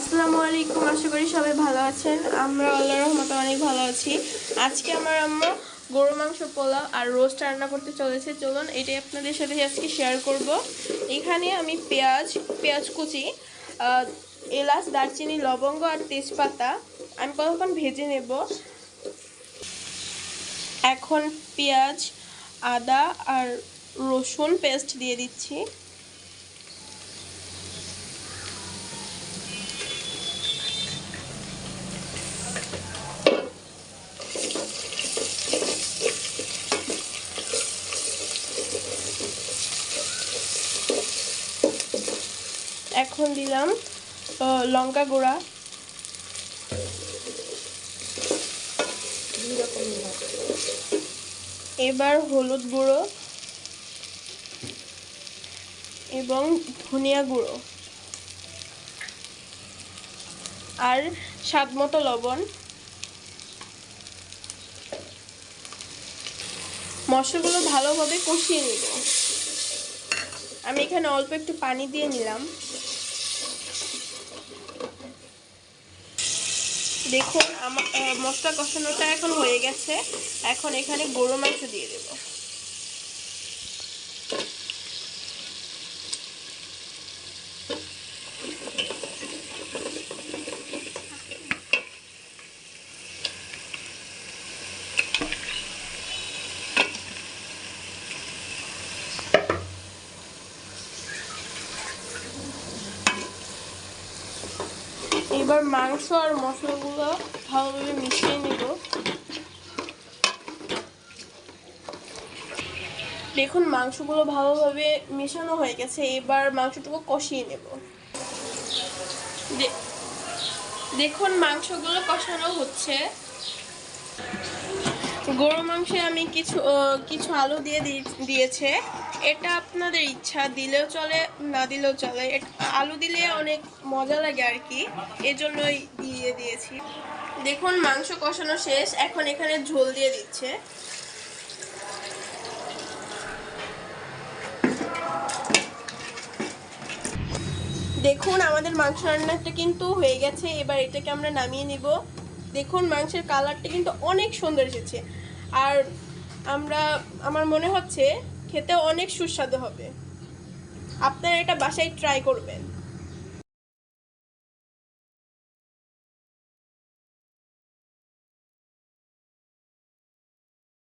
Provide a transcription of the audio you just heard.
আসসালামু আলাইকুম, আশা করি সবাই ভালো আছেন। আমরা আল্লাহর রহমতে অনেক ভালো আছি। আজকে আমার আম্মু গরু মাংস পোলাও আর রোস্ট রান্না করতে চলেছে। চলুন এটাই আপনাদের সাথে আজকে শেয়ার করব। এখানে আমি পেঁয়াজ কুচি, এলাচ, দারচিনি, লবঙ্গ আর তেজপাতা আমি কতক্ষণ ভেজে নেব। এখন পেঁয়াজ, আদা আর রসুন পেস্ট দিয়ে দিচ্ছি। এখন দিলাম লঙ্কা গুঁড়া, এবার হলুদ গুঁড়ো এবং ধনিয়া গুঁড়ো আর স্বাদ মতো লবণ। মশলাগুলো ভালোভাবে কষিয়ে নিব। আমি এখানে অল্প একটু পানি দিয়ে নিলাম। দেখুন আমার মশলা কষানোটা এখন হয়ে গেছে। এখন এখানে গরু মাংস দিয়ে দেব। এবার মাংস আর মশলাগুলো ভালোভাবে মিশিয়ে নেব। দেখুন মাংসগুলো ভালোভাবে মেশানো হয়ে গেছে। এবার মাংসটুকু কষিয়ে নেব। দেখুন মাংসগুলো কষানো হচ্ছে। গরু মাংসে আমি কিছু আলু দিয়েছে। এটা আপনাদের ইচ্ছা, দিলেও চলে না দিলেও চলে। আলু দিলে অনেক মজা লাগে আর কি, এজন্যই দিয়েছি। দেখুন মাংস কষানো শেষ। এখন এখানে ঝোল দিয়ে দিচ্ছে। দেখুন আমাদের মাংস রান্নাটা কিন্তু হয়ে গেছে। এবার এটাকে আমরা নামিয়ে নিব। দেখুন মাংসের কালারটা কিন্তু অনেক সুন্দর এসেছে। আর আমার মনে হচ্ছে খেতে অনেক সুস্বাদু হবে। আপনারা এটা বাসায় ট্রাই করবেন।